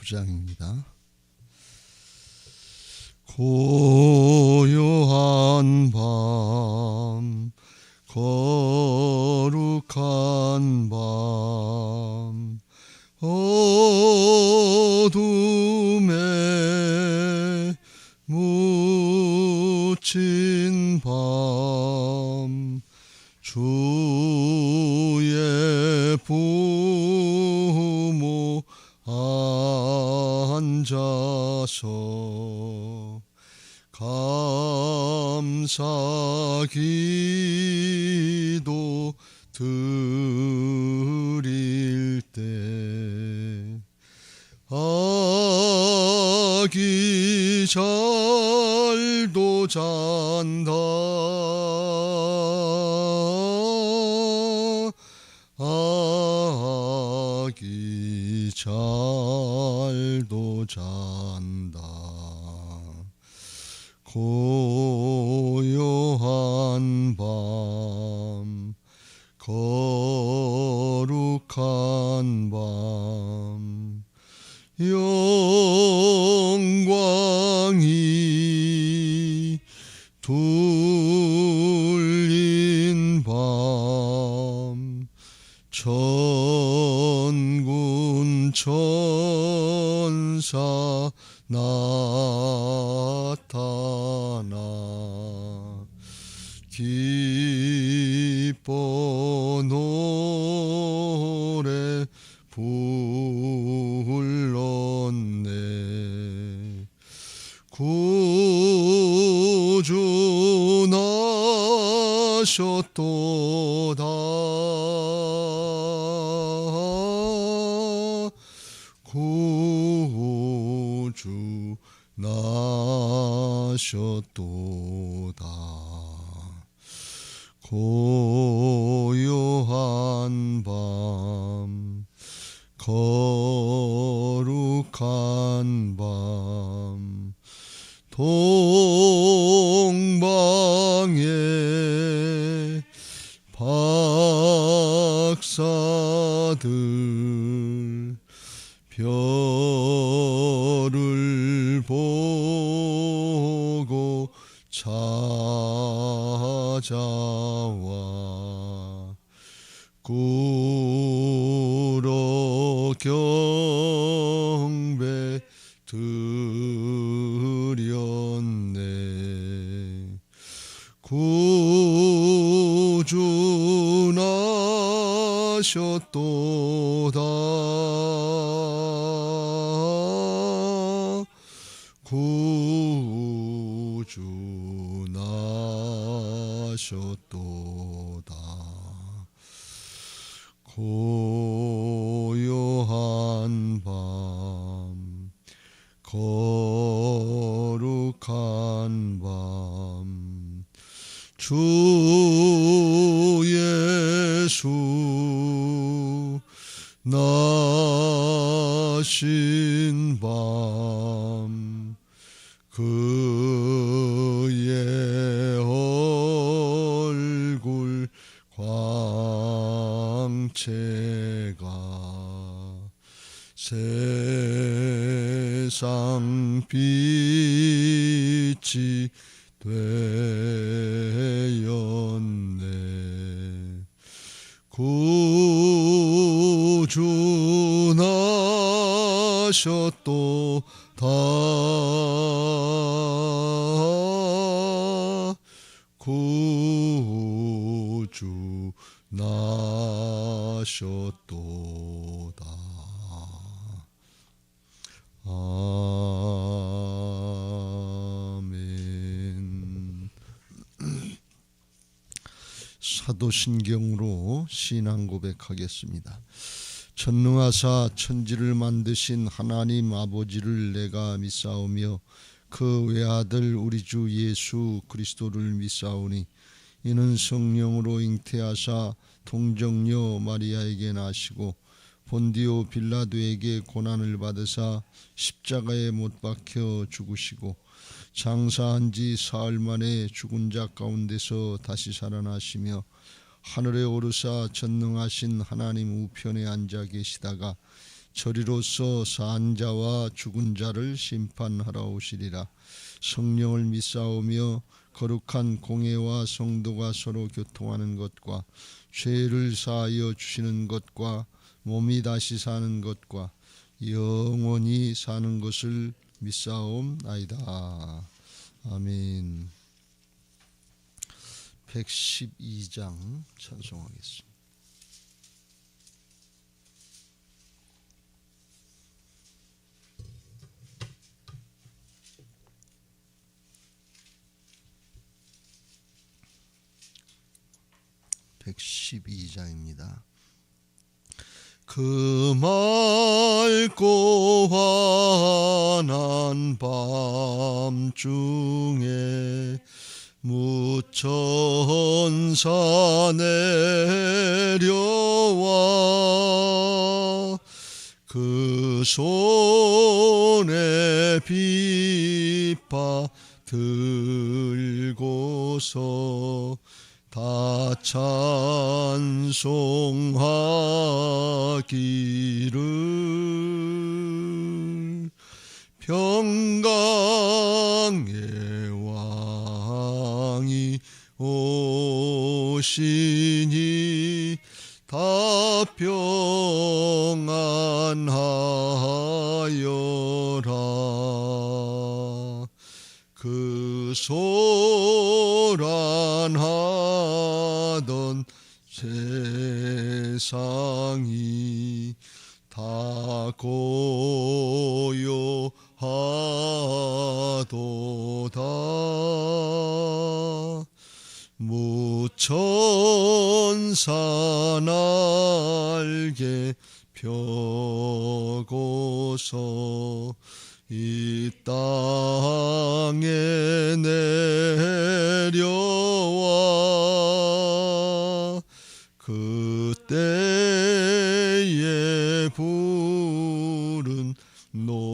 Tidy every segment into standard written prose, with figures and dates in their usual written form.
9장입니다. 고요한 밤, 거룩한 밤, 어둠에 묻힌 밤, 주의 부모 앉아서 감사 기도 드릴 때 아기 잘도 잔다, 아기 잘도 잔다. 고요한 밤, 거룩한 밤, 영광이 둘린 밤, 천군 천사 나타나 기뻐 노래 불렀네. 구주 나셨도다, 구주 나셨도다. 고요한 밤, 거룩한 밤, 동방의 박사들 별을 보고 찾아와 꿇어 경배 드렸네. 구주 나셨도다, 구주 나셨도다. 고요한 밤, 거룩한 밤, 주 예수 나신 밤, 그의 얼굴 광채가 세상 빛이 되었네. 구주 나셨도다, 구주 나셨도다. 아멘. 사도신경으로 신앙 고백하겠습니다. 전능하사 천지를 만드신 하나님 아버지를 내가 믿사오며 그 외아들 우리 주 예수 그리스도를 믿사오니 이는 성령으로 잉태하사 동정녀 마리아에게 나시고 본디오 빌라도에게 고난을 받으사 십자가에 못 박혀 죽으시고 장사한 지 사흘 만에 죽은 자 가운데서 다시 살아나시며 하늘에 오르사 전능하신 하나님 우편에 앉아 계시다가 저리로서 산 자와 죽은 자를 심판하러 오시리라. 성령을 믿사오며 거룩한 공회와 성도가 서로 교통하는 것과 죄를 사하여 주시는 것과 몸이 다시 사는 것과 영원히 사는 것을 믿사옵나이다. 아멘. 112장 찬송하겠습니다. (112장입니다) 그 맑고 환한 밤중에 무천사 내려와 그 손에 빗바 들고서 다 찬송하기를 평강의 왕이 오시니 다 평안하여라. 그 소란하던 세상이 다 고요하도다. 무천사 날개 펴고서 이 땅에 내려와 그때에 부른 노래가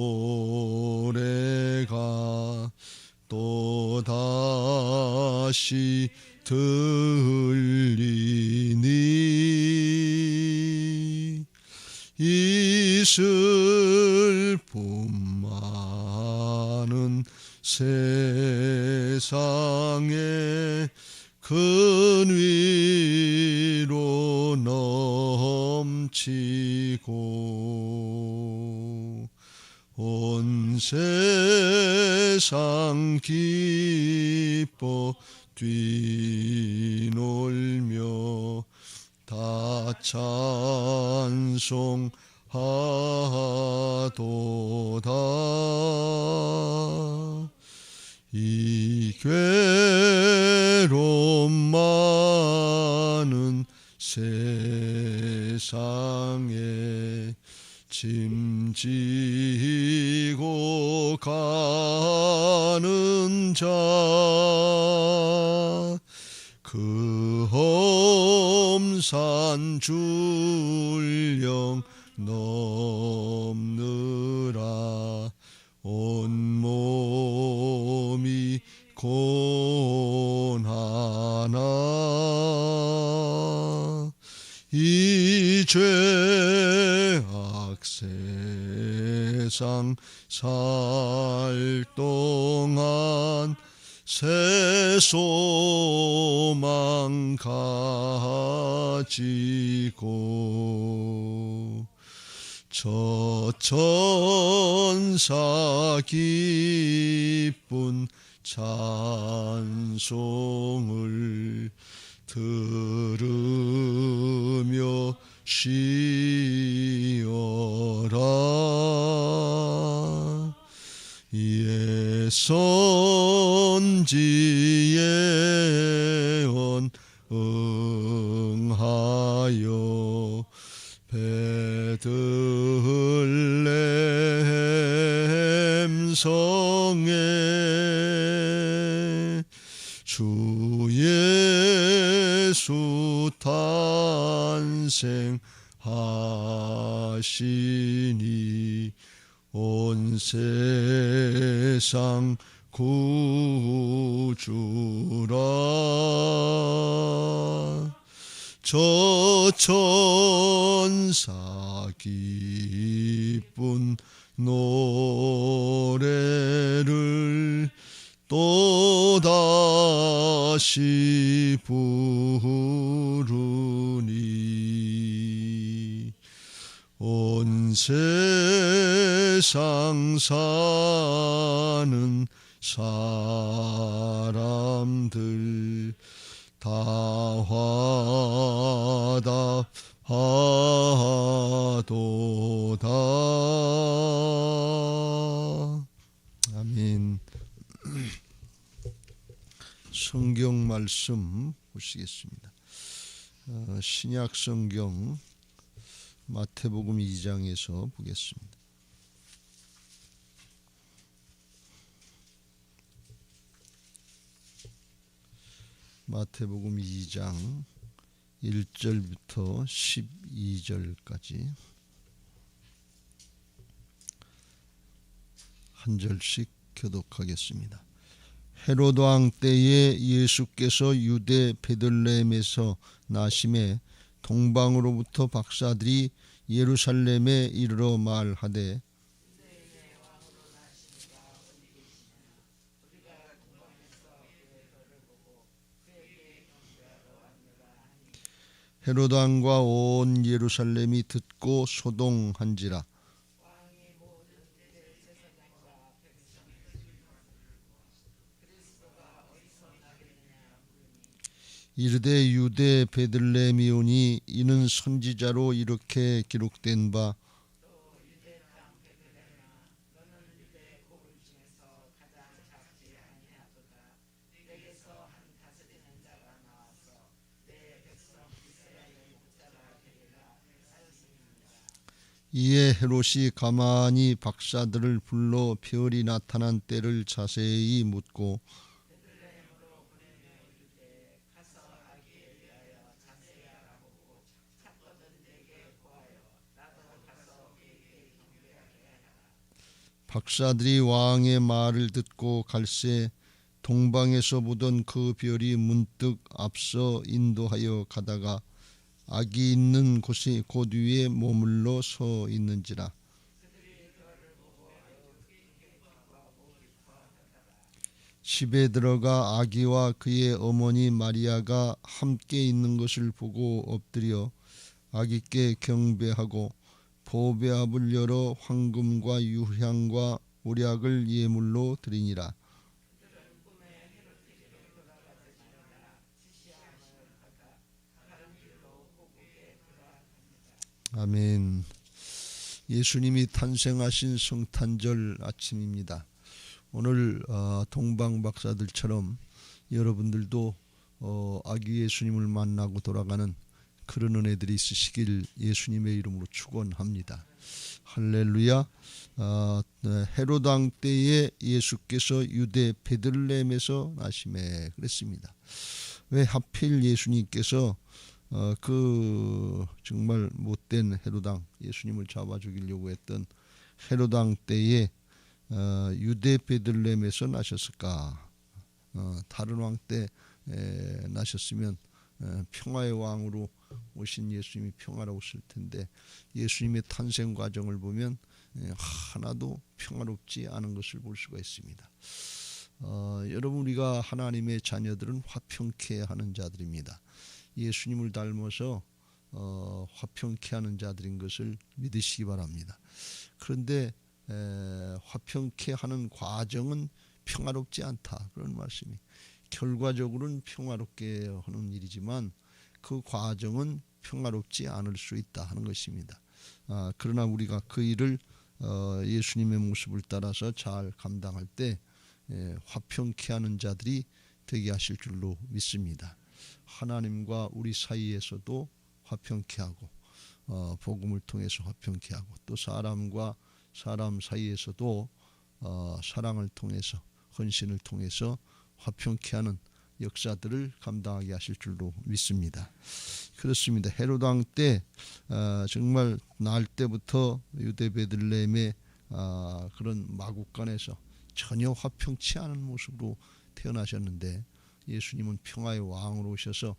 또다시 들리니 이 슬픔 많은 세상에 큰 위로 넘치고 온 세상 기뻐 뛰놀며 다 찬송하도다. 이 괴로움 많은 세상에 짐지고 가는 자 그 험산 줄령 넘느라 온몸이 고난하나 이 죄악 세상 살 동안 새 소망 가지고 저 천사 기쁜 찬송을 들으며 쉬어라. 예선지 예언 응하여 베들레헴 성에 주 예수 탄생하시니 온 세상 구주라. 저 천사 기쁜 기쁜 노래를 또다시 부르니 온 세상 사는 사람들 다 화답하도다. 아멘. 성경 말씀 보시겠습니다. 신약 성경 마태복음 2장에서 보겠습니다. 마태복음 2장 1절부터 12절까지 한 절씩 교독하겠습니다. 헤로드 왕 때에 예수께서 유대 베들레헴에서 나심에 동방으로부터 박사들이 예루살렘에 이르러 말하되 헤로드 왕과 온 예루살렘이 듣고 소동한지라. 이르되 유대 베들레헴이오니 이는 선지자로 이렇게 기록된 바 이에 헤롯이 가만히 박사들을 불러 별이 나타난 때를 자세히 묻고 박사들이 왕의 말을 듣고 갈새 동방에서 보던 그 별이 문득 앞서 인도하여 가다가 악이 있는 곳이 곧 위에 머물러 서 있는지라. 집에 들어가 아기와 그의 어머니 마리아가 함께 있는 것을 보고 엎드려 아기께 경배하고 보배압을 열어 황금과 유향과 몰약을 예물로 드리니라. 아멘. 예수님이 탄생하신 성탄절 아침입니다. 오늘 동방 박사들처럼 여러분들도 아기 예수님을 만나고 돌아가는 그런 은혜들이 있으시길 예수님의 이름으로 축원합니다. 할렐루야. 헤로드 왕 때에 예수께서 유대 베들레헴에서 나심에 그랬습니다. 왜 하필 예수님께서 그 정말 못된 헤로드 왕, 예수님을 잡아 죽이려고 했던 헤로드 왕 때에 유대 베들레헴에서 나셨을까? 다른 왕 때 나셨으면 평화의 왕으로 오신 예수님이 평화로웠을 텐데 예수님의 탄생 과정을 보면 하나도 평화롭지 않은 것을 볼 수가 있습니다. 여러분, 우리가 하나님의 자녀들은 화평케 하는 자들입니다. 예수님을 닮아서 화평케 하는 자들인 것을 믿으시기 바랍니다. 그런데 화평케 하는 과정은 평화롭지 않다, 그런 말씀이. 결과적으로는 평화롭게 하는 일이지만 그 과정은 평화롭지 않을 수 있다 하는 것입니다. 그러나 우리가 그 일을 예수님의 모습을 따라서 잘 감당할 때 화평케 하는 자들이 되게 하실 줄로 믿습니다. 하나님과 우리 사이에서도 화평케 하고 복음을 통해서 화평케 하고 또 사람과 사람 사이에서도 사랑을 통해서 헌신을 통해서 화평케 하는 역사들을 감당하게 하실 줄로 믿습니다. 그렇습니다. 헤로드 왕 때 정말 날 때부터 유대 베들레헴의 그런 마국간에서 전혀 화평치 않은 모습으로 태어나셨는데 예수님은 평화의 왕으로 오셔서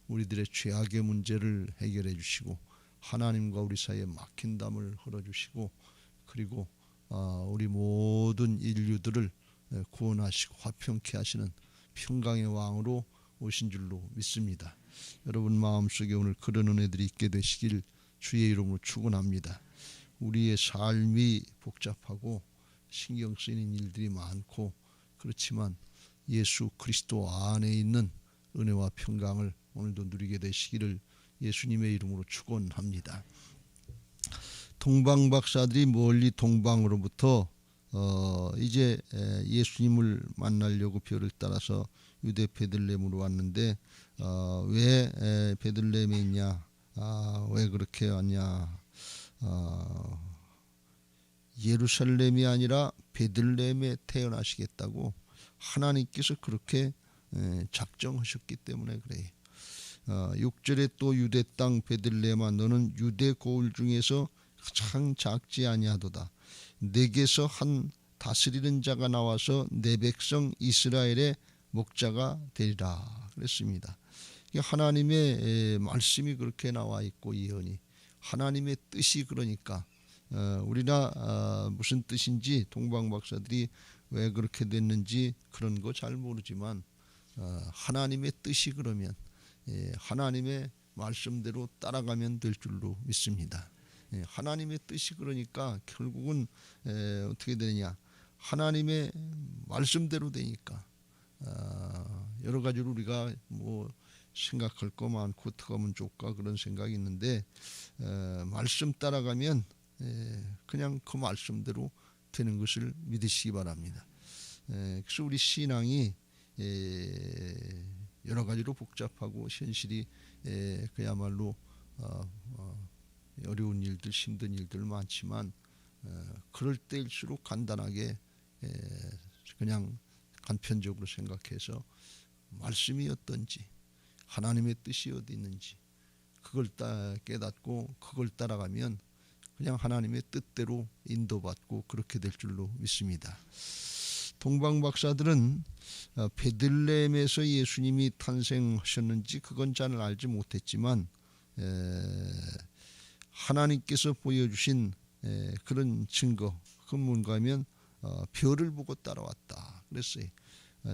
우리들의 죄악의 문제를 해결해 주시고 하나님과 우리 사이에 막힌 담을 헐어주시고 그리고 우리 모든 인류들을 구원하시고 화평케 하시는 평강의 왕으로 오신 줄로 믿습니다. 여러분 마음속에 오늘 그런 은혜들이 있게 되시길 주의 이름으로 축원합니다. 우리의 삶이 복잡하고 신경 쓰이는 일들이 많고 그렇지만 예수 그리스도 안에 있는 은혜와 평강을 오늘도 누리게 되시기를 예수님의 이름으로 축원합니다. 동방 박사들이 멀리 동방으로부터 이제 예수님을 만나려고 별을 따라서 유대 베들레헴으로 왔는데 왜 베들레헴에 있냐? 왜 그렇게 왔냐? 예루살렘이 아니라 베들레헴에 태어나시겠다고 하나님께서 그렇게 작정하셨기 때문에 그래요. 6절에 또 유대 땅 베들레헴아 너는 유대 고을 중에서 가장 작지 아니하도다. 내게서 한 다스리는 자가 나와서 내 백성 이스라엘의 목자가 되리라 그랬습니다. 하나님의 말씀이 그렇게 나와 있고 예언이 하나님의 뜻이 그러니까 우리나 무슨 뜻인지 동방 박사들이 왜 그렇게 됐는지 그런 거 잘 모르지만 하나님의 뜻이 그러면 하나님의 말씀대로 따라가면 될 줄로 믿습니다. 하나님의 뜻이 그러니까 결국은 어떻게 되느냐? 하나님의 말씀대로 되니까 여러 가지로 우리가 뭐 생각할 거 많고 어떻게 하면 좋을까 그런 생각이 있는데 말씀 따라가면 그냥 그 말씀대로 되는 것을 믿으시기 바랍니다. 그래서 우리 신앙이 여러 가지로 복잡하고 현실이 그야말로 어려운 일들, 힘든 일들 많지만 그럴 때일수록 간단하게 그냥 간편적으로 생각해서 말씀이 어떤지 하나님의 뜻이 어디 있는지 그걸 깨닫고 그걸 따라가면 그냥 하나님의 뜻대로 인도받고 그렇게 될 줄로 믿습니다. 동방 박사들은 베들레헴에서 예수님이 탄생하셨는지 그건 잘 알지 못했지만 하나님께서 보여주신 그런 증거 그건 뭔가 하면 별을 보고 따라왔다 그랬어요.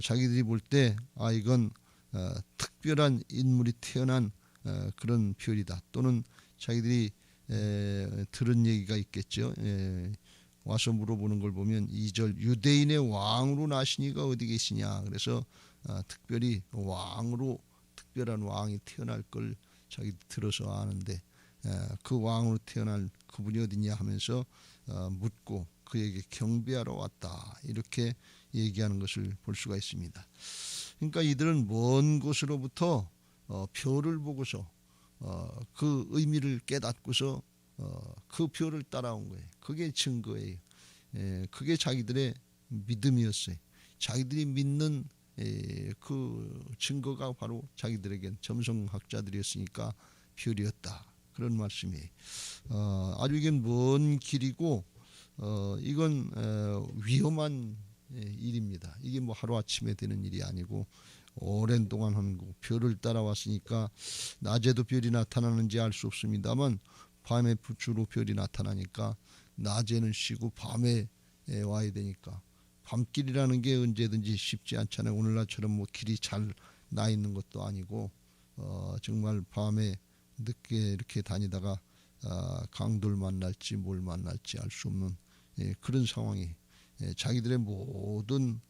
자기들이 볼 때 이건 특별한 인물이 태어난 그런 별이다 또는 자기들이 들은 얘기가 있겠죠. 와서 물어보는 걸 보면 2절 유대인의 왕으로 나시니가 어디 계시냐 그래서 특별히 왕으로 특별한 왕이 태어날 걸 자기 들어서 아는데 그 왕으로 태어날 그분이 어디냐 하면서 묻고 그에게 경배하러 왔다 이렇게 얘기하는 것을 볼 수가 있습니다. 그러니까 이들은 먼 곳으로부터 별을 보고서 그 의미를 깨닫고서 그 별을 따라온 거예요. 그게 증거예요. 그게 자기들의 믿음이었어요. 자기들이 믿는 그 증거가 바로 자기들에겐 점성학자들이었으니까 별이었다. 그런 말씀이에요. 아주 이게 먼 길이고 이건 위험한 일입니다. 이게 뭐 하루아침에 되는 일이 아니고 오랜 동안 한 거. 별을 따라왔으니까 낮에도 별이 나타나는지 알 수 없습니다만 밤에 주로 별이 나타나니까 낮에는 쉬고 밤에 와야 되니까 밤길이라는 게 언제든지 쉽지 않잖아요. 오늘날처럼 뭐 길이 잘 나 있는 것도 아니고 정말 밤에 늦게 이렇게 다니다가 강도를 만날지 뭘 만날지 알 수 없는 그런 상황이 자기들의 모든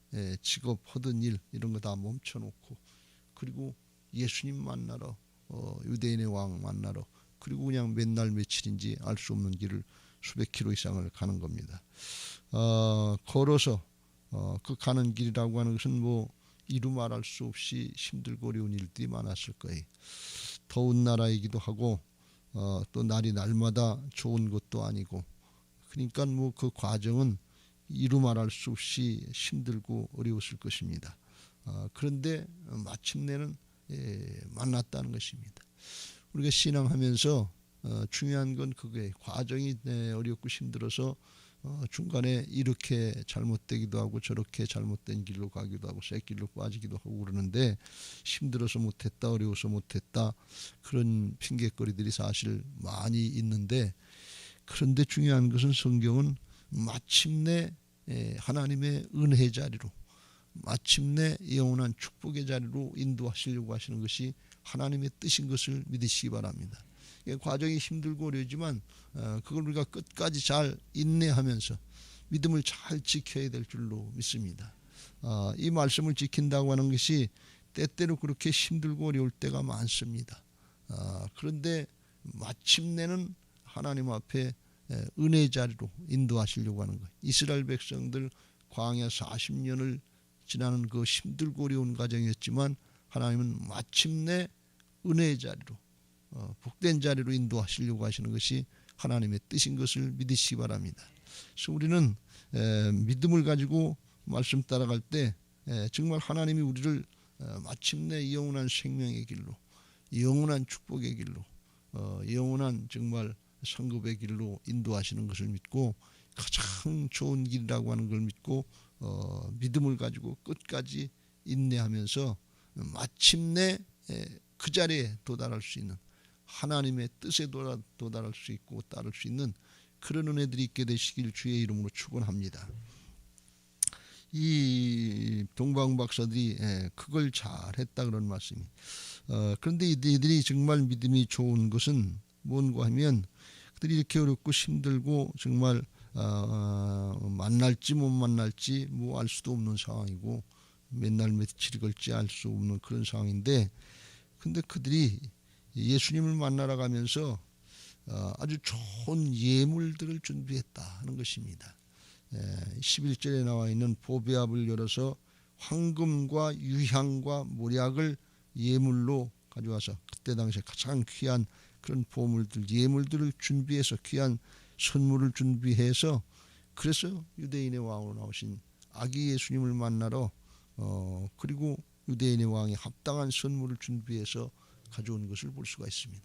직업 하던 일 이런 거 다 멈춰놓고 그리고 예수님 만나러 유대인의 왕 만나러 그리고 그냥 몇 날 며칠인지 알 수 없는 길을 수백 킬로 이상을 가는 겁니다. 걸어서 그 가는 길이라고 하는 것은 뭐 이루 말할 수 없이 힘들고 어려운 일들이 많았을 거예요. 더운 나라이기도 하고 또 날이 날마다 좋은 것도 아니고 그러니까 뭐 그 과정은 이루 말할 수 없이 힘들고 어려웠을 것입니다. 그런데 마침내는 만났다는 것입니다. 우리가 신앙하면서 중요한 건 그게 과정이 어렵고 힘들어서 중간에 이렇게 잘못되기도 하고 저렇게 잘못된 길로 가기도 하고 쇳길로 빠지기도 하고 그러는데 힘들어서 못했다 어려워서 못했다 그런 핑계거리들이 사실 많이 있는데 그런데 중요한 것은 성경은 마침내 하나님의 은혜 자리로, 마침내 영원한 축복의 자리로 인도하시려고 하시는 것이 하나님의 뜻인 것을 믿으시기 바랍니다. 과정이 힘들고 어려우지만 그걸 우리가 끝까지 잘 인내하면서 믿음을 잘 지켜야 될 줄로 믿습니다. 이 말씀을 지킨다고 하는 것이 때때로 그렇게 힘들고 어려울 때가 많습니다. 그런데 마침내는 하나님 앞에 은혜의 자리로 인도하시려고 하는 거예요. 이스라엘 백성들 광야 40년을 지나는 그 힘들고 어려운 과정이었지만 하나님은 마침내 은혜의 자리로, 복된 자리로 인도하시려고 하시는 것이 하나님의 뜻인 것을 믿으시기 바랍니다. 그래서 우리는 믿음을 가지고 말씀 따라갈 때 정말 하나님이 우리를 마침내 영원한 생명의 길로, 영원한 축복의 길로, 영원한 정말 상급의 길로 인도하시는 것을 믿고 가장 좋은 길이라고 하는 걸 믿고 믿음을 가지고 끝까지 인내하면서 마침내 그 자리에 도달할 수 있는, 하나님의 뜻에 도달할 수 있고 따를 수 있는 그런 은혜들이 있게 되시길 주의 이름으로 축원합니다. 이 동방 박사들이 그걸 잘했다 그런 말씀이. 그런데 이들이 정말 믿음이 좋은 것은 뭔가 하면 그들이 이렇게 어렵고 힘들고 정말 만날지 못 만날지 뭐 알 수도 없는 상황이고 몇 날 며칠이 걸지 알 수 없는 그런 상황인데, 근데 그들이 예수님을 만나러 가면서 아주 좋은 예물들을 준비했다 하는 것입니다. 11절에 나와 있는 보배압을 열어서 황금과 유향과 모략을 예물로 가져와서 그때 당시에 가장 귀한 그런 보물들, 예물들을 준비해서 귀한 선물을 준비해서, 그래서 유대인의 왕으로 나오신 아기 예수님을 만나러 그리고 유대인의 왕에 합당한 선물을 준비해서 가져온 것을 볼 수가 있습니다.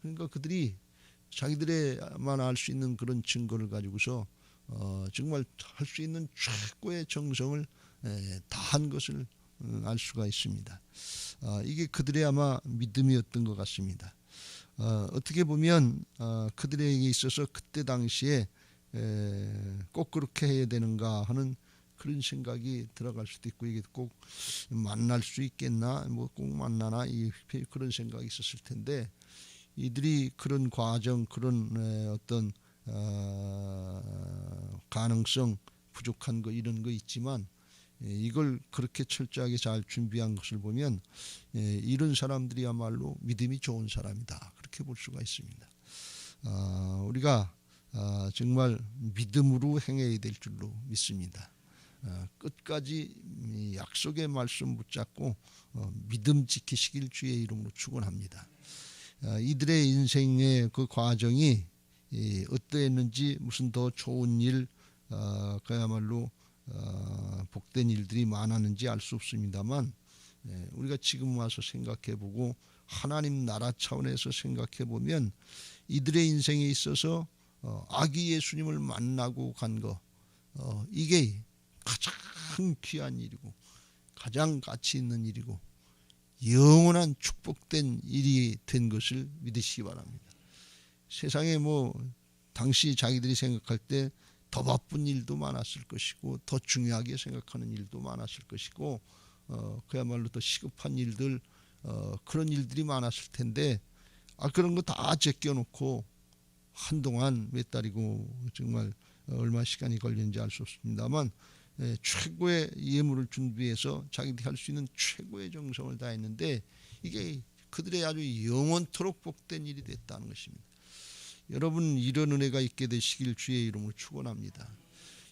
그러니까 그들이 자기들에만 알 수 있는 그런 증거를 가지고서 정말 할 수 있는 최고의 정성을 다한 것을 알 수가 있습니다. 이게 그들의 아마 믿음이었던 것 같습니다. 어떻게 보면 그들에게 있어서 그때 당시에 꼭 그렇게 해야 되는가 하는 그런 생각이 들어갈 수도 있고, 이게 꼭 만날 수 있겠나, 뭐 꼭 만나나, 그런 생각이 있었을 텐데, 이들이 그런 과정, 그런 어떤 가능성 부족한 거 이런 거 있지만 이걸 그렇게 철저하게 잘 준비한 것을 보면 이런 사람들이야말로 믿음이 좋은 사람이다, 그렇게 볼 수가 있습니다. 우리가 정말 믿음으로 행해야 될 줄로 믿습니다. 끝까지 약속의 말씀 붙잡고 믿음 지키시길 주의 이름으로 축원합니다. 이들의 인생의 그 과정이 어떠했는지, 무슨 더 좋은 일, 그야말로 복된 일들이 많았는지 알 수 없습니다만, 우리가 지금 와서 생각해보고 하나님 나라 차원에서 생각해보면 이들의 인생에 있어서 아기 예수님을 만나고 간 거, 이게 가장 귀한 일이고 가장 가치 있는 일이고 영원한 축복된 일이 된 것을 믿으시기 바랍니다. 세상에 뭐 당시 자기들이 생각할 때 더 바쁜 일도 많았을 것이고 더 중요하게 생각하는 일도 많았을 것이고 그야말로 더 시급한 일들, 그런 일들이 많았을 텐데 그런 거 다 제껴놓고 한동안 몇 달이고 정말 얼마 시간이 걸렸는지 알 수 없습니다만 최고의 예물을 준비해서 자기들이 할 수 있는 최고의 정성을 다했는데 이게 그들의 아주 영원토록 복된 일이 됐다는 것입니다. 여러분, 이런 은혜가 있게 되시길 주의 이름으로 축원합니다.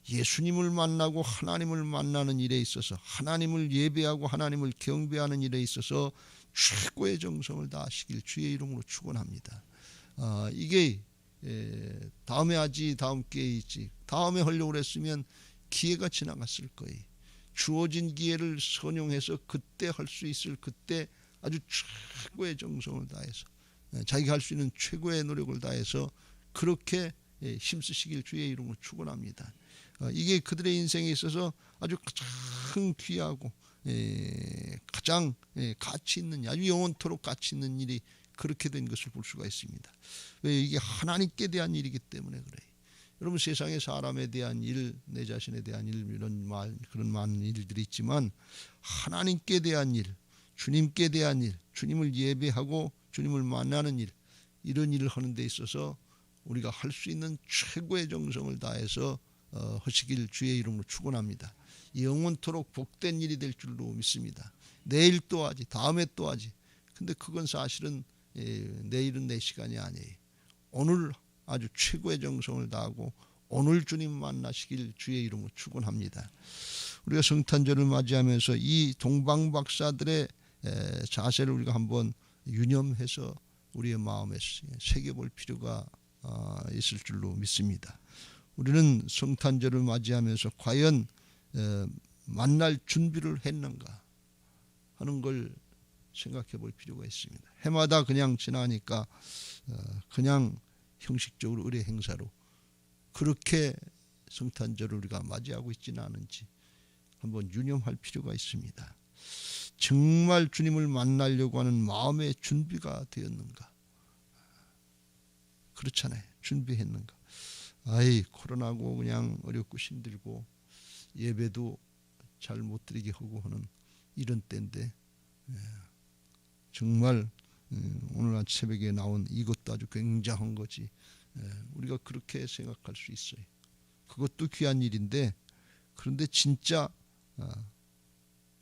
예수님을 만나고 하나님을 만나는 일에 있어서, 하나님을 예배하고 하나님을 경배하는 일에 있어서 최고의 정성을 다하시길 주의 이름으로 축원합니다. 이게 다음에 하지, 다음 기회에 있지, 다음에 하려고 했으면 기회가 지나갔을 거예요. 주어진 기회를 선용해서 그때 할 수 있을 그때 아주 최고의 정성을 다해서 자기가 할 수 있는 최고의 노력을 다해서 그렇게 힘쓰시길 주의 이름으로 축원합니다. 이게 그들의 인생에 있어서 아주 가장 귀하고 가장 가치 있는, 아주 영원토록 가치 있는 일이 그렇게 된 것을 볼 수가 있습니다. 왜? 이게 하나님께 대한 일이기 때문에 그래요. 여러분 세상에 사람에 대한 일, 내 자신에 대한 일 그런 많은 일들이 있지만 하나님께 대한 일, 주님께 대한 일, 주님을 예배하고 주님을 만나는 일, 이런 일을 하는 데 있어서 우리가 할 수 있는 최고의 정성을 다해서 하시길 주의 이름으로 축원합니다. 영원토록 복된 일이 될 줄로 믿습니다. 내일 또 하지, 다음에 또 하지. 근데 그건 사실은 내일은 내 시간이 아니에요. 오늘 아주 최고의 정성을 다하고 오늘 주님 만나시길 주의 이름으로 축원합니다. 우리가 성탄절을 맞이하면서 이 동방박사들의 자세를 우리가 한번 유념해서 우리의 마음에 새겨볼 필요가 있을 줄로 믿습니다. 우리는 성탄절을 맞이하면서 과연 만날 준비를 했는가 하는 걸 생각해 볼 필요가 있습니다. 해마다 그냥 지나니까 그냥 형식적으로 의례 행사로 그렇게 성탄절을 우리가 맞이하고 있지는 않은지 한번 유념할 필요가 있습니다. 정말 주님을 만나려고 하는 마음의 준비가 되었는가? 그렇잖아요. 준비했는가? 코로나고 그냥 어렵고 힘들고 예배도 잘 못 드리게 하고 하는 이런 때인데 정말 오늘 새벽에 나온 이것도 아주 굉장한 거지. 우리가 그렇게 생각할 수 있어요. 그것도 귀한 일인데 그런데 진짜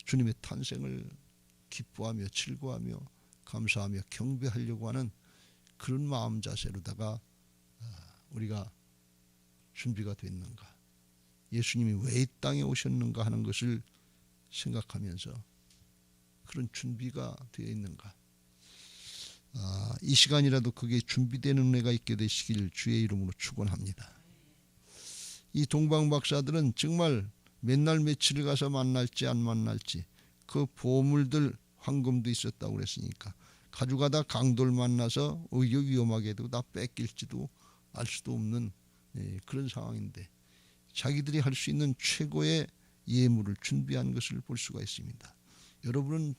주님의 탄생을 기뻐하며 즐거워하며 감사하며 경배하려고 하는 그런 마음 자세로다가 우리가 준비가 됐는가, 예수님이 왜 이 땅에 오셨는가 하는 것을 생각하면서 그런 준비가 되어 있는가, 이 시간이라도 그게 준비되는 은혜가 있게 되시길 주의 이름으로 축원합니다. 이 동방박사들은 정말 맨날 며칠을 가서 만날지 안 만날지 그 보물들 황금도 있었다고 그랬으니까 가져가다 강도를 만나서 오히려 위험하게도 다 뺏길지도 알 수도 없는 그런 상황인데 자기들이 할 수 있는 최고의 예물을 준비한 것을 볼 수가 있습니다. 여러분은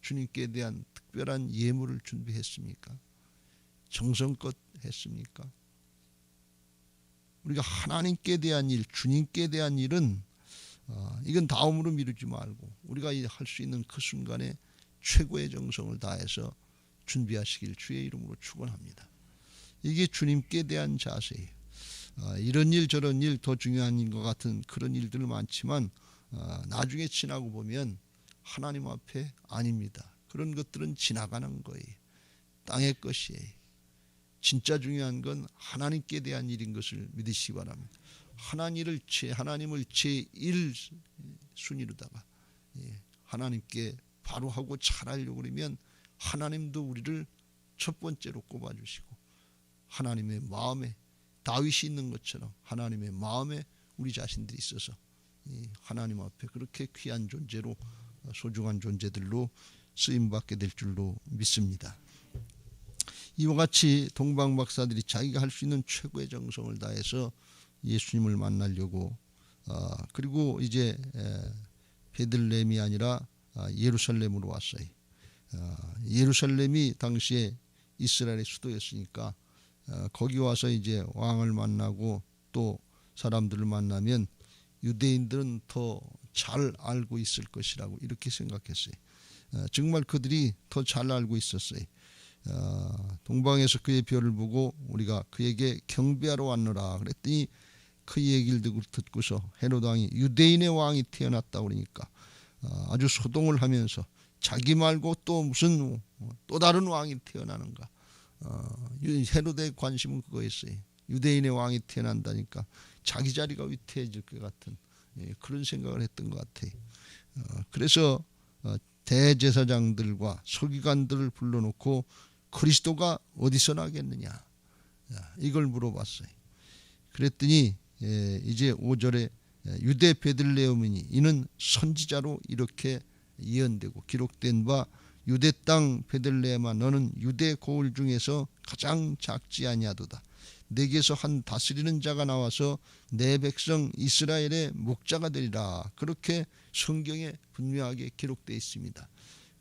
주님께 대한 특별한 예물을 준비했습니까? 정성껏 했습니까? 우리가 하나님께 대한 일, 주님께 대한 일은 이건 다음으로 미루지 말고 우리가 할 수 있는 그 순간에 최고의 정성을 다해서 준비하시길 주의 이름으로 축원합니다. 이게 주님께 대한 자세예요. 이런 일 저런 일 더 중요한 것 같은 그런 일들 많지만 나중에 지나고 보면 하나님 앞에 아닙니다. 그런 것들은 지나가는 거예요. 땅의 것이에요. 진짜 중요한 건 하나님께 대한 일인 것을 믿으시기 바랍니다. 하나님을 제1순위로다가 하나님께 바로 하고 잘하려고 그러면 하나님도 우리를 첫 번째로 꼽아주시고 하나님의 마음에 다윗이 있는 것처럼 하나님의 마음에 우리 자신들이 있어서 하나님 앞에 그렇게 귀한 존재로 소중한 존재들로 쓰임받게 될 줄로 믿습니다. 이와 같이 동방박사들이 자기가 할 수 있는 최고의 정성을 다해서 예수님을 만나려고 그리고 이제 베들레헴이 아니라 예루살렘으로 왔어요. 예루살렘이 당시에 이스라엘의 수도였으니까 거기 와서 이제 왕을 만나고 또 사람들을 만나면 유대인들은 더 잘 알고 있을 것이라고 이렇게 생각했어요. 정말 그들이 더 잘 알고 있었어요. 동방에서 그의 별을 보고 우리가 그에게 경배하러 왔노라 그랬더니 그 얘기를 듣고서 헤롯 왕이 유대인의 왕이 태어났다 그러니까 아주 소동을 하면서 자기 말고 또 무슨 또 다른 왕이 태어나는가. 헤롯의 관심은 그거였어요. 유대인의 왕이 태어난다니까 자기 자리가 위태해질 것 같은 그런 생각을 했던 것 같아요. 그래서 대제사장들과 서기관들을 불러놓고 그리스도가 어디서 나겠느냐 이걸 물어봤어요. 그랬더니 이제 5절에 유대 베들레헴이니 이는 선지자로 이렇게 예언되고 기록된 바 유대 땅 베들레헴아 너는 유대 고을 중에서 가장 작지 아니하도다. 내게서 한 다스리는 자가 나와서 내 백성 이스라엘의 목자가 되리라. 그렇게 성경에 분명하게 기록되어 있습니다.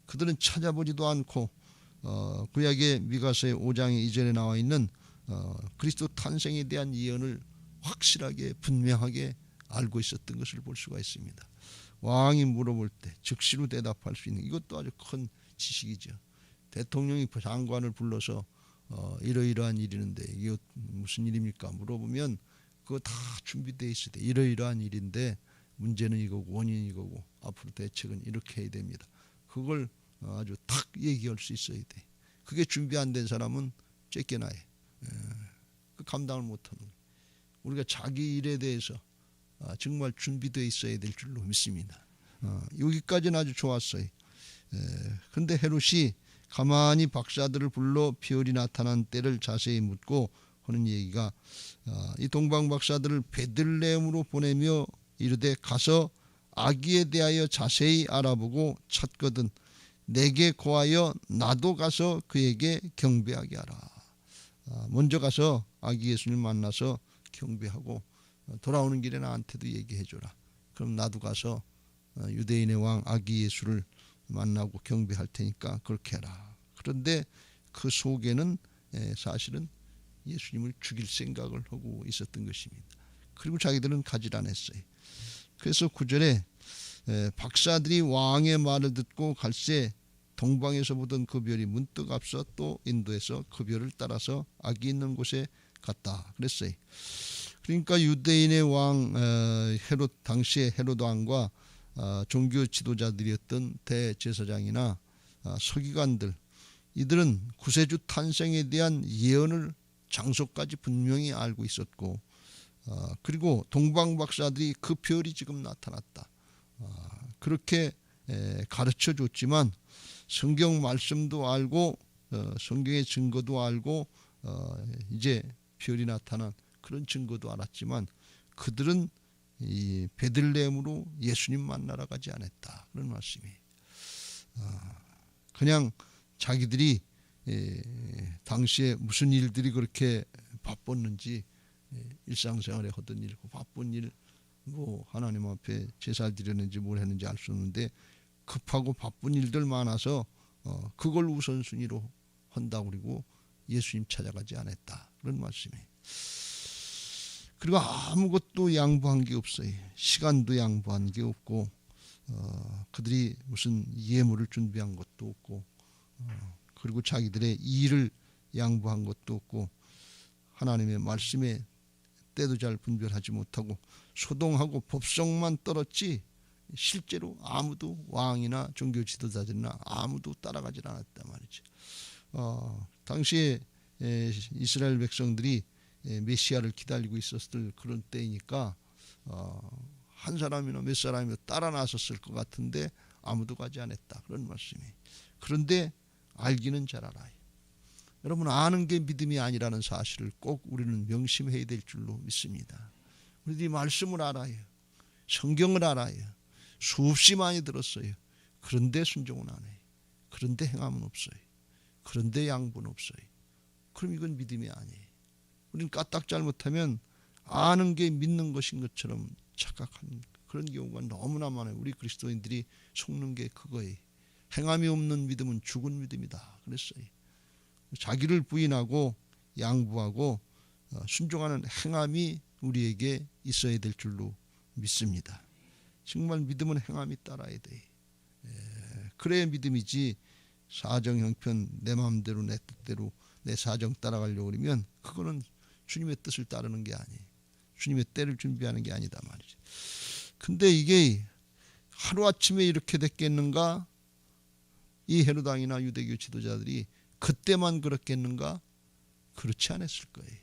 그들은 찾아보지도 않고 구약의 미가서의 5장에 이전에 나와 있는 그리스도 탄생에 대한 예언을 확실하게 분명하게 알고 있었던 것을 볼 수가 있습니다. 왕이 물어볼 때 즉시로 대답할 수 있는 이것도 아주 큰 지식이죠. 대통령이 장관을 불러서 이러이러한 일이는데 이게 무슨 일입니까? 물어보면 그거 다 준비되어 있어야 돼. 이러이러한 일인데 문제는 이거고 원인은 이거고 앞으로 대책은 이렇게 해야 됩니다. 그걸 아주 탁 얘기할 수 있어야 돼. 그게 준비 안 된 사람은 쫓겨나요. 그 감당을 못하는 거예요. 우리가 자기 일에 대해서 정말 준비되어 있어야 될 줄로 믿습니다. 여기까지는 아주 좋았어요. 근데 헤롯이 가만히 박사들을 불러 피혈이 나타난 때를 자세히 묻고 하는 얘기가 이 동방 박사들을 베들레헴으로 보내며 이르되 가서 아기에 대하여 자세히 알아보고 찾거든 내게 고하여 나도 가서 그에게 경배하게 하라. 먼저 가서 아기 예수님 만나서 경배하고 돌아오는 길에 나한테도 얘기해 줘라. 그럼 나도 가서 유대인의 왕 아기 예수를 만나고 경배할 테니까 그렇게 해라. 그런데 그 속에는 사실은 예수님을 죽일 생각을 하고 있었던 것입니다. 그리고 자기들은 가지 않았어요. 그래서 9절에 박사들이 왕의 말을 듣고 갈새 동방에서 보던 그 별이 문득 앞서 또 인도에서 그 별을 따라서 아기 있는 곳에 갔다 그랬어요. 그러니까 유대인의 왕 헤롯 당시에 헤롯 왕과 종교 지도자들이었던 대제사장이나 서기관들 이들은 구세주 탄생에 대한 예언을 장소까지 분명히 알고 있었고 그리고 동방 박사들이 그 별이 지금 나타났다 그렇게 가르쳐 줬지만 성경 말씀도 알고 성경의 증거도 알고 이제 별이 나타난 그런 증거도 알았지만 그들은 이 베들레헴으로 예수님 만나러 가지 않았다 그런 말씀이 그냥 자기들이 당시에 무슨 일들이 그렇게 바빴는지 일상생활에 하던 일, 바쁜 일, 뭐 하나님 앞에 제사를 드렸는지 뭘 했는지 알 수 없는데 급하고 바쁜 일들 많아서 그걸 우선순위로 한다고 그리고 예수님 찾아가지 않았다 그런 말씀이에요. 그리고 아무것도 양보한 게 없어요. 시간도 양보한 게 없고 그들이 무슨 예물을 준비한 것도 없고 그리고 자기들의 일을 양보한 것도 없고 하나님의 말씀에 때도 잘 분별하지 못하고 소동하고 법성만 떨었지 실제로 아무도 왕이나 종교 지도자들이나 아무도 따라가지 않았단 말이죠. 당시에 이스라엘 백성들이 메시아를 기다리고 있었을 그런 때이니까 한 사람이나 몇 사람이나 따라 나섰을 것 같은데 아무도 가지 않았다 그런 말씀이. 그런데 알기는 잘 알아요. 여러분 아는 게 믿음이 아니라는 사실을 꼭 우리는 명심해야 될 줄로 믿습니다. 우리들이 말씀을 알아요. 성경을 알아요. 수없이 많이 들었어요. 그런데 순종은 안 해요. 그런데 행함은 없어요. 그런데 양보는 없어요. 그럼 이건 믿음이 아니에요. 우리는 까딱 잘못하면 아는 게 믿는 것인 것처럼 착각하는 그런 경우가 너무나 많아요. 우리 그리스도인들이 속는 게 그거예요. 행함이 없는 믿음은 죽은 믿음이다 그랬어요. 자기를 부인하고 양보하고 순종하는 행함이 우리에게 있어야 될 줄로 믿습니다. 정말 믿음은 행함이 따라야 돼. 그래야 믿음이지 사정 형편 내 마음대로 내 뜻대로 내 사정 따라가려고 그러면 그거는 주님의 뜻을 따르는 게 아니에요. 주님의 때를 준비하는 게 아니다 말이죠. 근데 이게 하루아침에 이렇게 됐겠는가? 이 헤롯 왕이나 유대교 지도자들이 그때만 그렇겠는가? 그렇지 않았을 거예요.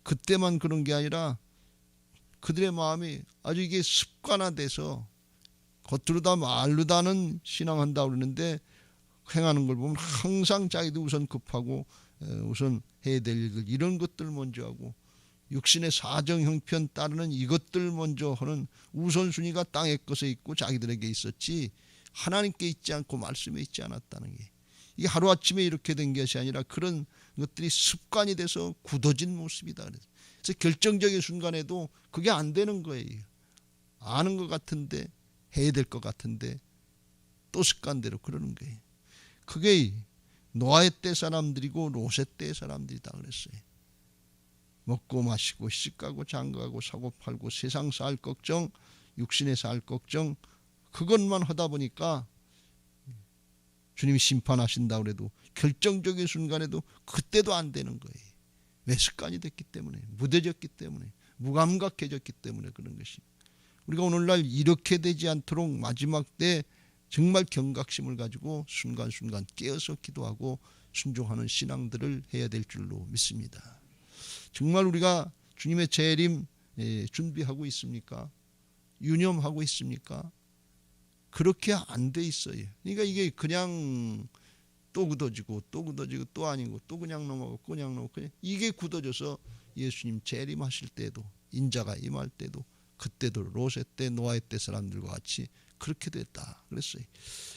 그때만 그런 게 아니라 그들의 마음이 아주 이게 습관화돼서 겉으로 다 말로 다는 신앙한다고 그러는데 행하는 걸 보면 항상 자기도 우선 급하고 우선 해야 될 일들 이런 것들 먼저 하고 육신의 사정 형편 따르는 이것들 먼저 하는 우선순위가 땅의 것에 있고 자기들에게 있었지 하나님께 있지 않고 말씀에 있지 않았다는 게 이게 하루아침에 이렇게 된 것이 아니라 그런 것들이 습관이 돼서 굳어진 모습이다. 그래서 결정적인 순간에도 그게 안 되는 거예요. 아는 것 같은데 해야 될 것 같은데 또 습관대로 그러는 거예요. 그게 노아의 때 사람들이고 롯의 때 사람들이다 그랬어요. 먹고 마시고 시집가고 장가가고 사고 팔고 세상 살 걱정, 육신에 살 걱정, 그것만 하다 보니까 주님이 심판하신다 그래도 결정적인 순간에도 그때도 안 되는 거예요. 왜? 습관이 됐기 때문에, 무뎌졌기 때문에, 무감각해졌기 때문에 그런 것이. 우리가 오늘날 이렇게 되지 않도록 마지막 때 정말 경각심을 가지고 순간순간 깨어서 기도하고 순종하는 신앙들을 해야 될 줄로 믿습니다. 정말 우리가 주님의 재림 준비하고 있습니까? 유념하고 있습니까? 그렇게 안 돼 있어요. 그러니까 이게 그냥 또 굳어지고 또 굳어지고 또 아니고 또 그냥 넘어가고 그냥 넘어가고 그냥 이게 굳어져서 예수님 재림하실 때도 인자가 임할 때도 그때도 로세 때 노아의 때 사람들과 같이 그렇게 됐다 그랬어요.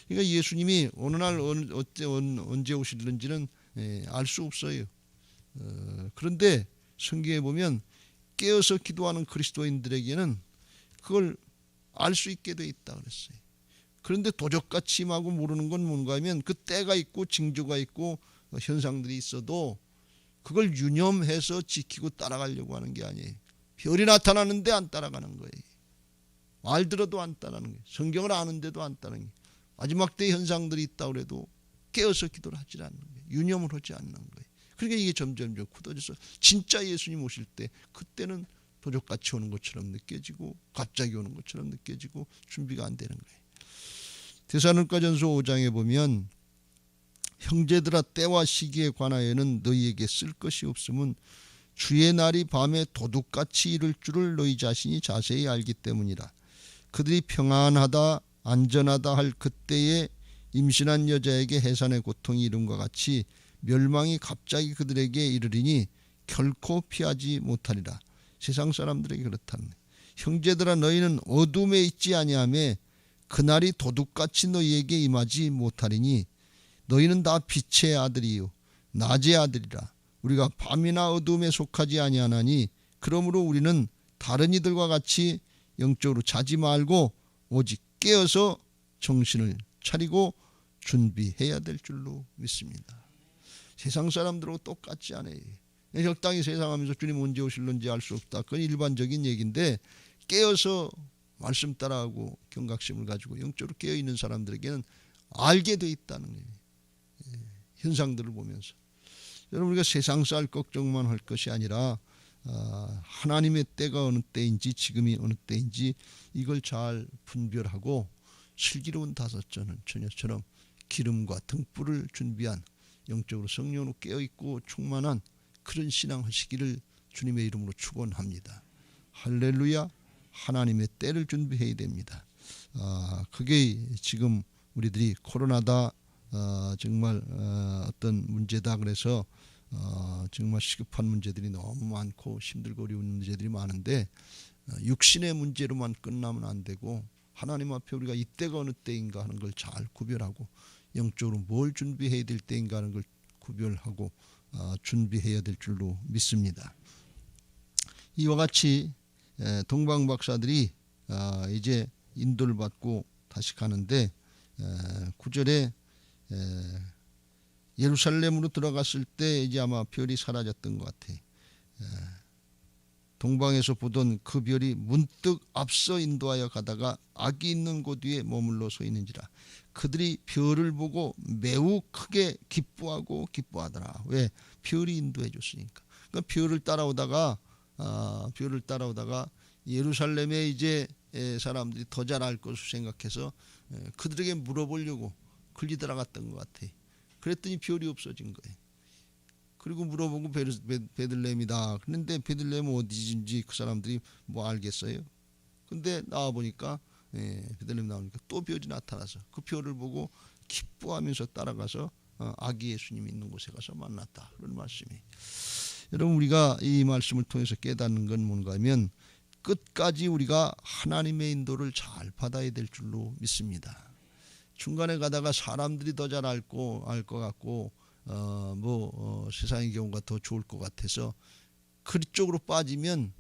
그러니까 예수님이 어느 날 언제 오실는지는 알 수 없어요. 그런데 성경에 보면 깨어서 기도하는 그리스도인들에게는 그걸 알 수 있게 돼 있다 그랬어요. 그런데 도적같이 임하고 모르는 건 뭔가 하면 그 때가 있고 징조가 있고 현상들이 있어도 그걸 유념해서 지키고 따라가려고 하는 게 아니에요. 별이 나타나는데 안 따라가는 거예요. 말 들어도 안 따라가는 거예요. 성경을 아는데도 안 따라가는 거예요. 마지막 때 현상들이 있다고 해도 깨어서 기도를 하지 않는 거예요. 유념을 하지 않는 거예요. 그러니까 이게 점점점 굳어져서 진짜 예수님 오실 때 그때는 도적같이 오는 것처럼 느껴지고 갑자기 오는 것처럼 느껴지고 준비가 안 되는 거예요. 데살로니가전서 5장에 보면 형제들아 때와 시기에 관하여는 너희에게 쓸 것이 없음은 주의 날이 밤에 도둑같이 이를 줄을 너희 자신이 자세히 알기 때문이라. 그들이 평안하다 안전하다 할 그때에 임신한 여자에게 해산의 고통이 이름과 같이 멸망이 갑자기 그들에게 이르리니 결코 피하지 못하리라. 세상 사람들에게 그렇다는 거예요. 형제들아 너희는 어둠에 있지 아니하며 그날이 도둑같이 너희에게 임하지 못하리니 너희는 다 빛의 아들이요 낮의 아들이라. 우리가 밤이나 어둠에 속하지 아니하나니 그러므로 우리는 다른 이들과 같이 영적으로 자지 말고 오직 깨어서 정신을 차리고 준비해야 될 줄로 믿습니다. 세상 사람들하고 똑같지 않아요. 적당히 세상하면서 주님 언제 오실는지 알 수 없다. 그건 일반적인 얘기인데 깨어서 말씀 따라하고 경각심을 가지고 영적으로 깨어있는 사람들에게는 알게 돼 있다는 거예요. 현상들을 보면서. 여러분 우리가 세상 살 걱정만 할 것이 아니라 하나님의 때가 어느 때인지 지금이 어느 때인지 이걸 잘 분별하고 슬기로운 처녀처럼 기름과 등불을 준비한 영적으로 성령으로 깨어있고 충만한 그런 신앙 하시기를 주님의 이름으로 축원합니다. 할렐루야. 하나님의 때를 준비해야 됩니다. 그게 지금 우리들이 코로나다 정말 어떤 문제다 그래서 정말 시급한 문제들이 너무 많고 힘들고 어려운 문제들이 많은데 육신의 문제로만 끝나면 안 되고 하나님 앞에 우리가 이때가 어느 때인가 하는 걸 잘 구별하고 영적으로 뭘 준비해야 될 때인가 하는 걸 구별하고 준비해야 될 줄로 믿습니다. 이와 같이 동방 박사들이 이제 인도를 받고 다시 가는데 9절에 예루살렘으로 들어갔을 때 이제 아마 별이 사라졌던 것 같아. 동방에서 보던 그 별이 문득 앞서 인도하여 가다가 악이 있는 곳 위에 머물러 서 있는지라. 그들이 별을 보고 매우 크게 기뻐하더라. 왜? 별이 인도해 줬으니까. 그러니까 별을 따라오다가 예루살렘에 이제 사람들이 더 잘 알 것을 생각해서 그들에게 물어보려고 걸리 들어갔던 것 같아. 그랬더니 별이 없어진 거예요. 그리고 물어보고 베들레헴이다. 그런데 베들레헴은 어디인지 그 사람들이 뭐 알겠어요? 근데 나와보니까 베들레헴 나오니까 또 별이 나타나서 그 별을 보고 기뻐하면서 따라가서 아기 예수님 있는 곳에 가서 만났다. 그런 말씀이. 여러분 우리가 이 말씀을 통해서 깨닫는 건 뭔가 하면 끝까지 우리가 하나님의 인도를 잘 받아야 될 줄로 믿습니다. 중간에 가다가 사람들이 더 잘 알 것 같고 세상의 경우가 더 좋을 것 같아서 그쪽으로 빠지면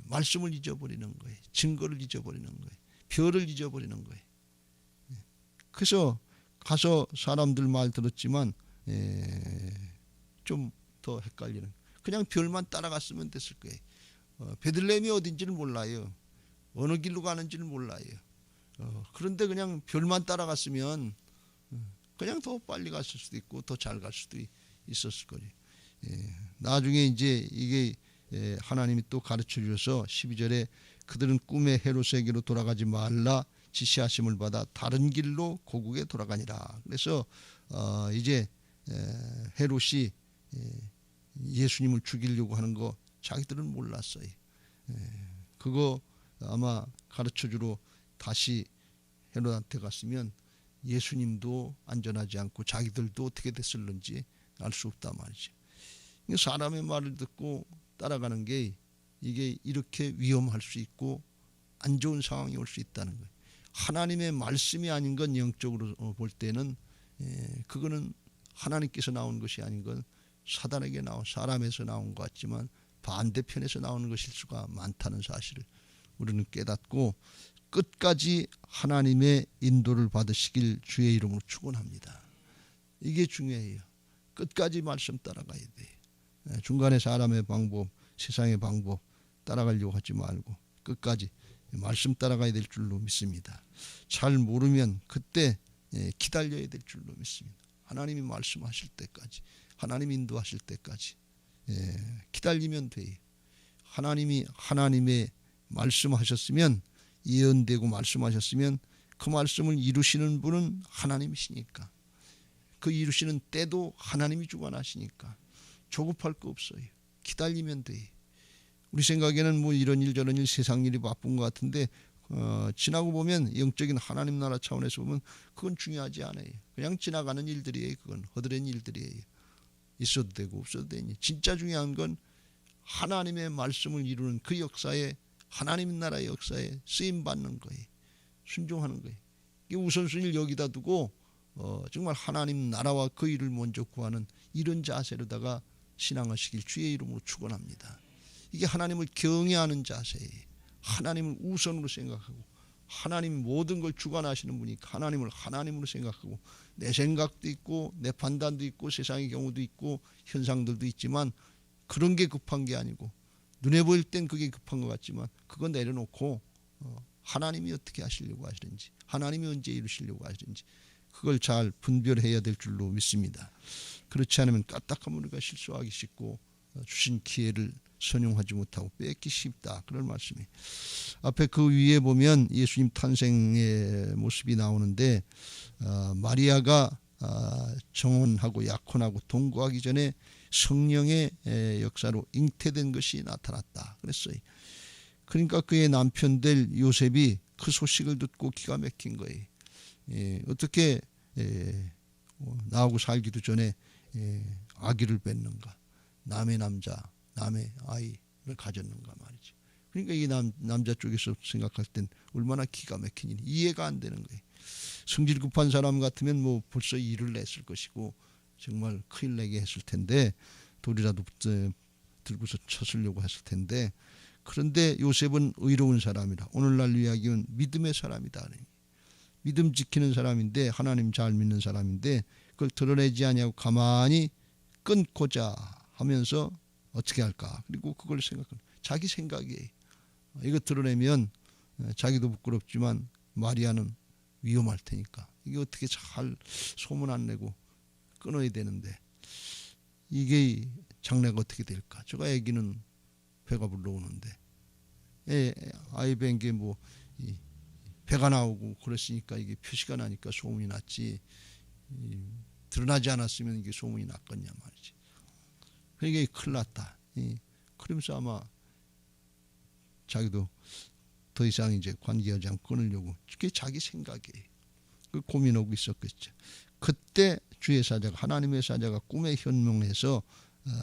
말씀을 잊어버리는 거예요. 증거를 잊어버리는 거예요. 별을 잊어버리는 거예요. 그래서 가서 사람들 말 들었지만 좀 더 헷갈리는. 그냥 별만 따라갔으면 됐을 거예요. 베들레헴이 어딘지를 몰라요. 어느 길로 가는지를 몰라요. 그런데 그냥 별만 따라갔으면 그냥 더 빨리 갔을 수도 있고 더 잘 갈 수도 있었을 거예요. 나중에 이제 이게 하나님이 또 가르쳐 주셔서 12절에 그들은 꿈의 헤롯에게로 돌아가지 말라 지시하심을 받아 다른 길로 고국에 돌아가니라. 그래서 이제 헤롯이 예수님을 죽이려고 하는 거 자기들은 몰랐어요. 그거 아마 가르쳐 주러 다시 헤롯한테 갔으면 예수님도 안전하지 않고 자기들도 어떻게 됐을는지 알 수 없단 말이죠. 사람의 말을 듣고 따라가는 게 이게 이렇게 위험할 수 있고 안 좋은 상황이 올 수 있다는 거예요. 하나님의 말씀이 아닌 건 영적으로 볼 때는 그거는 하나님께서 나온 것이 아닌 건 사단에게 나온 사람에서 나온 것 같지만 반대편에서 나오는 것일 수가 많다는 사실을 우리는 깨닫고 끝까지 하나님의 인도를 받으시길 주의 이름으로 축원합니다. 이게 중요해요. 끝까지 말씀 따라가야 돼요. 중간에 사람의 방법, 세상의 방법 따라가려고 하지 말고 끝까지 말씀 따라가야 될 줄로 믿습니다. 잘 모르면 그때 기다려야 될 줄로 믿습니다. 하나님이 말씀하실 때까지, 하나님이 인도하실 때까지 기다리면 돼요. 하나님이 하나님의 말씀하셨으면 예언되고 말씀하셨으면 그 말씀을 이루시는 분은 하나님이시니까 그 이루시는 때도 하나님이 주관하시니까 조급할 거 없어요. 기다리면 돼요. 우리 생각에는 뭐 이런 일 저런 일 세상 일이 바쁜 것 같은데 지나고 보면 영적인 하나님 나라 차원에서 보면 그건 중요하지 않아요. 그냥 지나가는 일들이에요. 그건 허드렛 일들이에요. 있어도 되고 없어도 되니 진짜 중요한 건 하나님의 말씀을 이루는 그 역사에 하나님 나라의 역사에 쓰임받는 거예요. 순종하는 거예요. 이 우선순위를 여기다 두고 정말 하나님 나라와 그 일을 먼저 구하는 이런 자세로다가 신앙하시길 주의 이름으로 축원합니다. 이게 하나님을 경외하는 자세예요. 하나님을 우선으로 생각하고 하나님 모든 걸 주관하시는 분이니까 하나님을 하나님으로 생각하고 내 생각도 있고 내 판단도 있고 세상의 경우도 있고 현상들도 있지만 그런 게 급한 게 아니고 눈에 보일 땐 그게 급한 것 같지만 그거 내려놓고 하나님이 어떻게 하시려고 하시는지 하나님이 언제 이루시려고 하시는지 그걸 잘 분별해야 될 줄로 믿습니다. 그렇지 않으면 까딱하면 우리가 실수하기 쉽고 주신 기회를 선용하지 못하고 뺏기 쉽다. 그런 말씀이 앞에 그 위에 보면 예수님 탄생의 모습이 나오는데 마리아가 정혼하고 약혼하고 동거하기 전에 성령의 역사로 잉태된 것이 나타났다 그랬어요. 그러니까 그의 남편 될 요셉이 그 소식을 듣고 기가 막힌 거예요. 어떻게 나하고 살기도 전에 아기를 낳는가, 남의 남자, 남의 아이를 가졌는가 말이죠. 그러니까 이 남자 쪽에서 생각할 땐 얼마나 기가 막힌 일이 이해가 안 되는 거예요. 성질 급한 사람 같으면 뭐 벌써 일을 냈을 것이고 정말 큰일 내게 했을 텐데 돌이라도 들고서 쳤으려고 했을 텐데 그런데 요셉은 의로운 사람이라 오늘날 이야기는 믿음의 사람이다. 믿음 지키는 사람인데 하나님 잘 믿는 사람인데 그걸 드러내지 아니하고 가만히 끊고자 하면서 어떻게 할까 그리고 그걸 생각하는 자기 생각이에요. 이거 드러내면 자기도 부끄럽지만 마리아는 위험할 테니까 이게 어떻게 잘 소문 안 내고 끊어야 되는데 이게 장래가 어떻게 될까? 저가 아기는 배가 불러오는데 아이 뵌 게 뭐 배가 나오고 그랬으니까 이게 표시가 나니까 소문이 났지 드러나지 않았으면 이게 소문이 났겠냐 말이지. 그러니까 큰일 났다. 그러면서 아마 자기도 더 이상 이제 관계하지 않고 끊으려고 그게 자기 생각이에요. 그 고민하고 있었겠죠. 그때 주의 사자가 하나님의 사자가 꿈에 현몽해서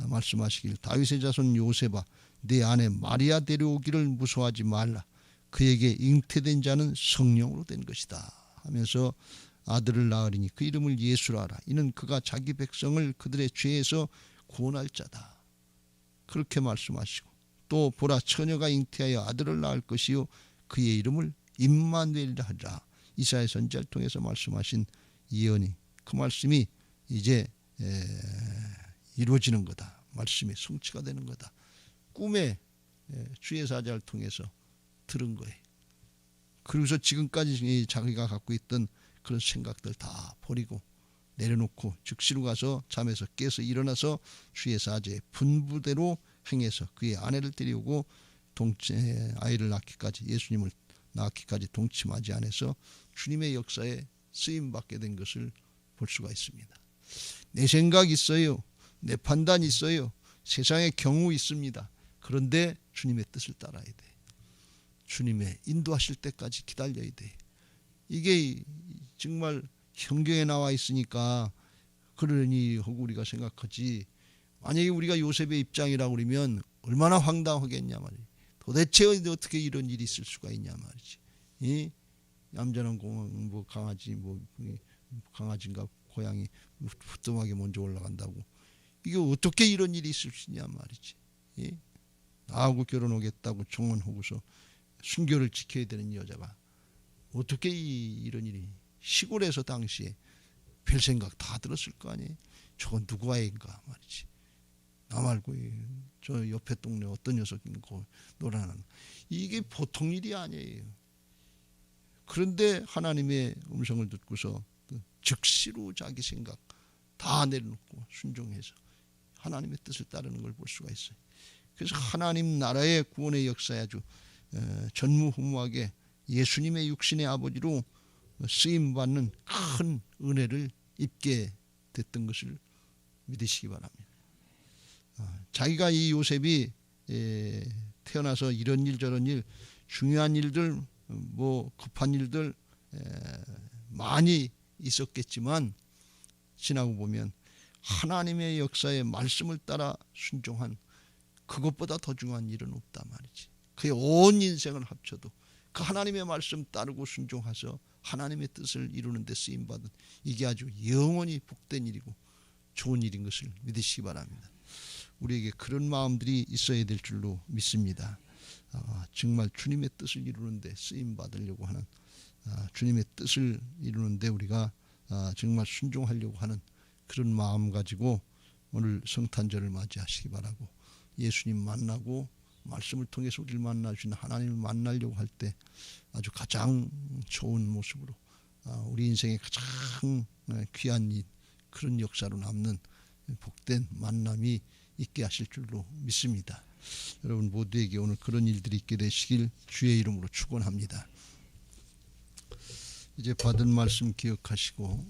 말씀하시길 다윗의 자손 요셉아 네 아내 마리아 데려오기를 무서워하지 말라. 그에게 잉태된 자는 성령으로 된 것이다 하면서 아들을 낳으리니 그 이름을 예수라 하라. 이는 그가 자기 백성을 그들의 죄에서 구원할 자다. 그렇게 말씀하시고 또 보라 처녀가 잉태하여 아들을 낳을 것이요 그의 이름을 임마누엘이라 하리라. 이사야 선지자를 통해서 말씀하신 예언이 그 말씀이 이제 이루어지는 거다. 말씀이 성취가 되는 거다. 꿈에 주의 사자를 통해서 들은 거예요. 그러고서 지금까지 자기가 갖고 있던 그런 생각들 다 버리고 내려놓고 즉시로 가서 잠에서 깨서 일어나서 주의 사자의 분부대로 행해서 그의 아내를 데려오고 아이를 낳기까지, 예수님을 낳기까지 동침하지 않아서 주님의 역사에 쓰임받게 된 것을 볼 수가 있습니다. 내 생각 있어요. 내 판단 있어요. 세상의 경우 있습니다. 그런데 주님의 뜻을 따라야 돼. 주님의 인도하실 때까지 기다려야 돼. 이게 정말 성경에 나와 있으니까 그러니 하고 우리가 생각하지, 만약에 우리가 요셉의 입장이라고 그러면 얼마나 황당하겠냐 말이지. 도대체 어떻게 이런 일이 있을 수가 있냐 말이지. 이 얌전한 뭐 강아지인가 고양이 부뚜막에 먼저 올라간다고, 이게 어떻게 이런 일이 있을 수 있냐 말이지. 예? 나하고 결혼하겠다고 정언하고서 순결을 지켜야 되는 여자가 어떻게 이런 일이, 시골에서 당시에 별 생각 다 들었을 거 아니에요. 저건 누구 아이인가 말이지. 나 말고 저 옆에 동네 어떤 녀석인고 놀아나는, 이게 보통 일이 아니에요. 그런데 하나님의 음성을 듣고서 즉시로 자기 생각 다 내려놓고 순종해서 하나님의 뜻을 따르는 걸 볼 수가 있어요. 그래서 하나님 나라의 구원의 역사에 아주 전무후무하게 예수님의 육신의 아버지로 쓰임받는 큰 은혜를 입게 됐던 것을 믿으시기 바랍니다. 자기가 이 요셉이 태어나서 이런 일 저런 일, 중요한 일들, 뭐 급한 일들 많이 있었겠지만 지나고 보면 하나님의 역사의 말씀을 따라 순종한 그것보다 더 중요한 일은 없다 말이지. 그의 온 인생을 합쳐도 그 하나님의 말씀 따르고 순종해서 하나님의 뜻을 이루는 데 쓰임받은, 이게 아주 영원히 복된 일이고 좋은 일인 것을 믿으시기 바랍니다. 우리에게 그런 마음들이 있어야 될 줄로 믿습니다. 정말 주님의 뜻을 이루는 데 쓰임받으려고 하는, 주님의 뜻을 이루는 데 우리가 정말 순종하려고 하는 그런 마음 가지고 오늘 성탄절을 맞이하시기 바라고, 예수님 만나고 말씀을 통해서 우리를 만나주신 하나님을 만나려고 할 때 아주 가장 좋은 모습으로 우리 인생의 가장 귀한 일, 그런 역사로 남는 복된 만남이 있게 하실 줄로 믿습니다. 여러분 모두에게 오늘 그런 일들이 있게 되시길 주의 이름으로 축원합니다. 이제 받은 말씀 기억하시고